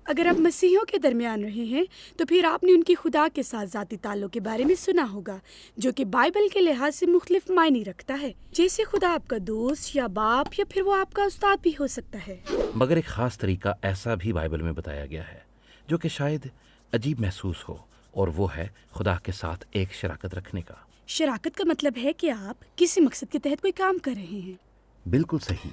اگر آپ مسیحیوں کے درمیان رہے ہیں تو پھر آپ نے ان کی خدا کے ساتھ ذاتی تعلق کے بارے میں سنا ہوگا، جو کہ بائبل کے لحاظ سے مختلف معنی رکھتا ہے، جیسے خدا آپ کا دوست یا باپ یا پھر وہ آپ کا استاد بھی ہو سکتا ہے۔ مگر ایک خاص طریقہ ایسا بھی بائبل میں بتایا گیا ہے جو کہ شاید عجیب محسوس ہو، اور وہ ہے خدا کے ساتھ ایک شراکت رکھنے کا۔ شراکت کا مطلب ہے کہ آپ کسی مقصد کے تحت کوئی کام کر رہے ہیں۔ بالکل صحیح۔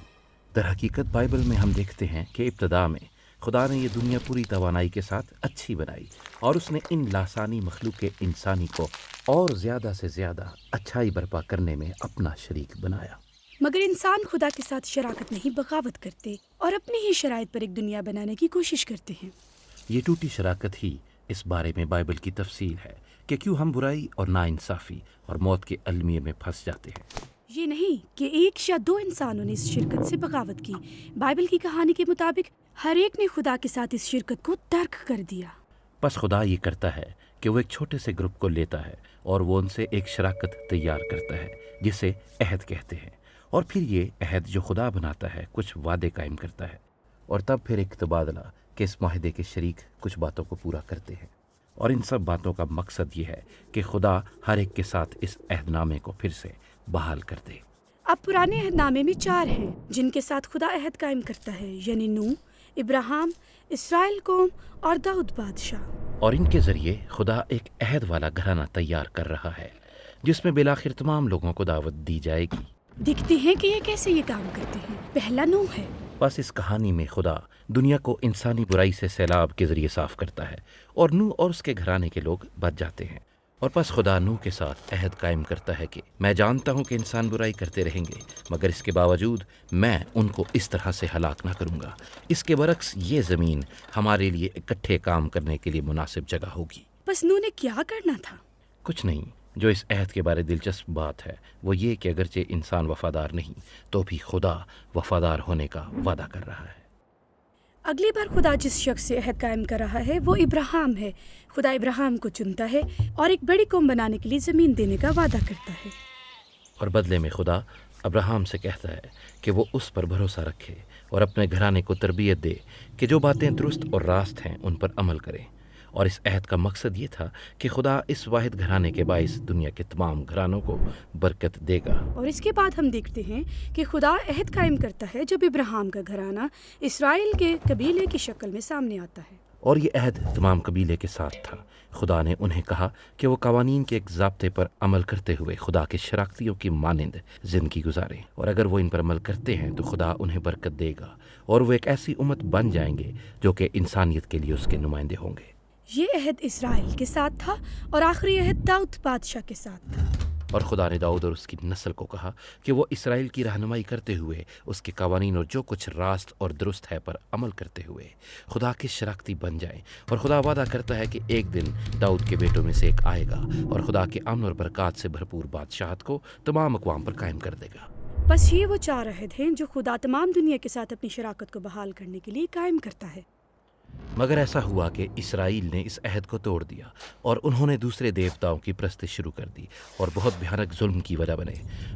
در حقیقت بائبل میں ہم دیکھتے ہیں کہ ابتدا میں خدا نے یہ دنیا پوری توانائی کے ساتھ اچھی بنائی، اور اس نے ان لاسانی مخلوق انسانی کو اور زیادہ سے زیادہ اچھائی برپا کرنے میں اپنا شریک بنایا۔ مگر انسان خدا کے ساتھ شراکت نہیں، بغاوت کرتے اور اپنی ہی شرائط پر ایک دنیا بنانے کی کوشش کرتے ہیں۔ یہ ٹوٹی شراکت ہی اس بارے میں بائبل کی تفصیل ہے کہ کیوں ہم برائی اور ناانصافی اور موت کے المیے میں پھنس جاتے ہیں۔ یہ نہیں کہ ایک یا دو انسانوں نے اس شرکت سے بغاوت کی۔ بائبل کی کہانی کے مطابق ہر ایک نے خدا کے ساتھ اس شرکت کو ترک کر دیا۔ بس خدا یہ کرتا ہے کہ وہ ایک چھوٹے سے گروپ کو لیتا ہے اور وہ ان سے ایک شراکت تیار کرتا ہے جسے عہد کہتے ہیں، اور پھر یہ عہد جو خدا بناتا ہے کچھ وعدے قائم کرتا ہے، اور تب پھر ایک تبادلہ کہ اس معاہدے کے شریک کچھ باتوں کو پورا کرتے ہیں، اور ان سب باتوں کا مقصد یہ ہے کہ خدا ہر ایک کے ساتھ اس عہد نامے کو پھر سے بحال کر دے۔ اب پرانے عہد نامے میں 4 ہیں جن کے ساتھ خدا عہد قائم کرتا ہے، یعنی نوح، ابراہیم، اسرائیل قوم اور داؤد بادشاہ۔ اور ان کے ذریعے خدا ایک عہد والا گھرانہ تیار کر رہا ہے جس میں بالآخر تمام لوگوں کو دعوت دی جائے گی۔ دیکھتے ہیں کہ یہ کیسے یہ کام کرتے ہیں۔ پہلا نوح ہے۔ بس اس کہانی میں خدا دنیا کو انسانی برائی سے سیلاب کے ذریعے صاف کرتا ہے، اور نوح اور اس کے گھرانے کے لوگ بچ جاتے ہیں، اور پس خدا نوح کے ساتھ عہد قائم کرتا ہے کہ میں جانتا ہوں کہ انسان برائی کرتے رہیں گے، مگر اس کے باوجود میں ان کو اس طرح سے ہلاک نہ کروں گا۔ اس کے برعکس یہ زمین ہمارے لیے اکٹھے کام کرنے کے لیے مناسب جگہ ہوگی۔ بس نوح نے کیا کرنا تھا؟ کچھ نہیں۔ جو اس عہد کے بارے دلچسپ بات ہے وہ یہ کہ اگرچہ انسان وفادار نہیں تو بھی خدا وفادار ہونے کا وعدہ کر رہا ہے۔ اگلی بار خدا جس شخص سے عہد قائم کر رہا ہے وہ ابراہیم ہے۔ خدا ابراہیم کو چنتا ہے اور ایک بڑی قوم بنانے کے لیے زمین دینے کا وعدہ کرتا ہے، اور بدلے میں خدا ابراہیم سے کہتا ہے کہ وہ اس پر بھروسہ رکھے اور اپنے گھرانے کو تربیت دے کہ جو باتیں درست اور راست ہیں ان پر عمل کرے۔ اور اس عہد کا مقصد یہ تھا کہ خدا اس واحد گھرانے کے باعث دنیا کے تمام گھرانوں کو برکت دے گا۔ اور اس کے بعد ہم دیکھتے ہیں کہ خدا عہد قائم کرتا ہے جب ابراہیم کا گھرانہ اسرائیل کے قبیلے کی شکل میں سامنے آتا ہے۔ اور یہ عہد تمام قبیلے کے ساتھ تھا۔ خدا نے انہیں کہا کہ وہ قوانین کے ایک ضابطے پر عمل کرتے ہوئے خدا کے شراکتیوں کی مانند زندگی گزاریں، اور اگر وہ ان پر عمل کرتے ہیں تو خدا انہیں برکت دے گا، اور وہ ایک ایسی امت بن جائیں گے جو کہ انسانیت کے لیے اس کے نمائندے ہوں گے۔ یہ عہد اسرائیل کے ساتھ تھا اور آخری عہد داؤد بادشاہ کے ساتھ تھا۔ اور خدا نے داؤد اور اس کی نسل کو کہا کہ وہ اسرائیل کی رہنمائی کرتے ہوئے اس کے قوانین اور جو کچھ راست اور درست ہے پر عمل کرتے ہوئے خدا کے شراکتی بن جائیں، اور خدا وعدہ کرتا ہے کہ ایک دن داؤد کے بیٹوں میں سے ایک آئے گا اور خدا کے امن اور برکات سے بھرپور بادشاہت کو تمام اقوام پر قائم کر دے گا۔ بس یہ وہ 4 عہد ہیں جو خدا تمام دنیا کے ساتھ اپنی شراکت کو بحال کرنے کے لیے قائم کرتا ہے۔ مگر ایسا ہوا کہ اسرائیل نے اس عہد کو توڑ دیا، اور انہوں نے دوسرے دیوتاؤں کی پرستش شروع کر دی اور بہت بھیانک ظلم کی وجہ بنے۔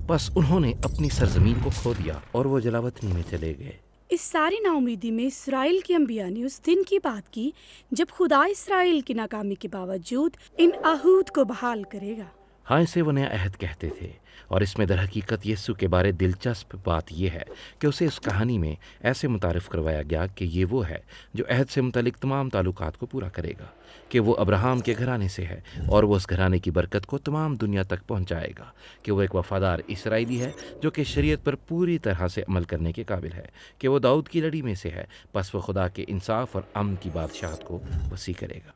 بس انہوں نے اپنی سرزمین کو کھو دیا اور وہ جلاوطنی میں چلے گئے۔ اس ساری نا امیدی میں اسرائیل کے انبیاء نے اس دن کی بات کی جب خدا اسرائیل کی ناکامی کے باوجود ان عہود کو بحال کرے گا۔ ہاں، اسے وہ نیا عہد کہتے تھے، اور اس میں در حقیقت یسوع کے بارے دلچسپ بات یہ ہے کہ اسے اس کہانی میں ایسے متعارف کروایا گیا کہ یہ وہ ہے جو عہد سے متعلق تمام تعلقات کو پورا کرے گا، کہ وہ ابراہیم کے گھرانے سے ہے اور وہ اس گھرانے کی برکت کو تمام دنیا تک پہنچائے گا، کہ وہ ایک وفادار اسرائیلی ہے جو کہ شریعت پر پوری طرح سے عمل کرنے کے قابل ہے، کہ وہ داؤد کی لڑی میں سے ہے، پس وہ خدا کے انصاف اور امن کی بادشاہت کو وسیع کرے گا۔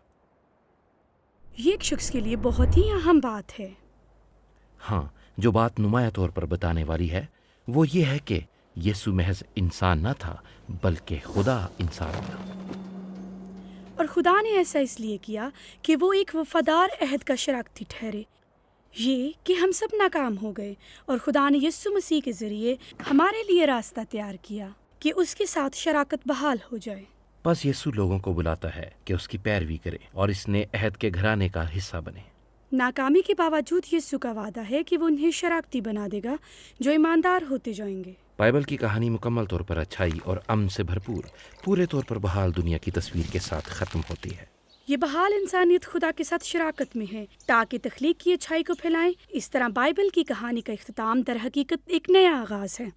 یہ ایک شخص کے لیے بہت ہی اہم بات ہے۔ ہاں، جو بات نمایاں طور پر بتانے والی ہے وہ یہ ہے کہ یسوع محض انسان نہ تھا بلکہ خدا انسان تھا، اور خدا نے ایسا اس لیے کیا کہ وہ ایک وفادار عہد کا شراکتی ٹھہرے۔ یہ کہ ہم سب ناکام ہو گئے اور خدا نے یسوع مسیح کے ذریعے ہمارے لیے راستہ تیار کیا کہ اس کے ساتھ شراکت بحال ہو جائے۔ بس یسوع لوگوں کو بلاتا ہے کہ اس کی پیروی کرے اور اس نے عہد کے گھرانے کا حصہ بنے۔ ناکامی کے باوجود یسوع کا وعدہ ہے کہ وہ انہیں شراکتی بنا دے گا جو ایماندار ہوتے جائیں گے۔ بائبل کی کہانی مکمل طور پر اچھائی اور امن سے بھرپور پورے طور پر بحال دنیا کی تصویر کے ساتھ ختم ہوتی ہے۔ یہ بحال انسانیت خدا کے ساتھ شراکت میں ہے تاکہ تخلیق کی اچھائی کو پھیلائیں۔ اس طرح بائبل کی کہانی کا اختتام در حقیقت ایک نیا آغاز ہے۔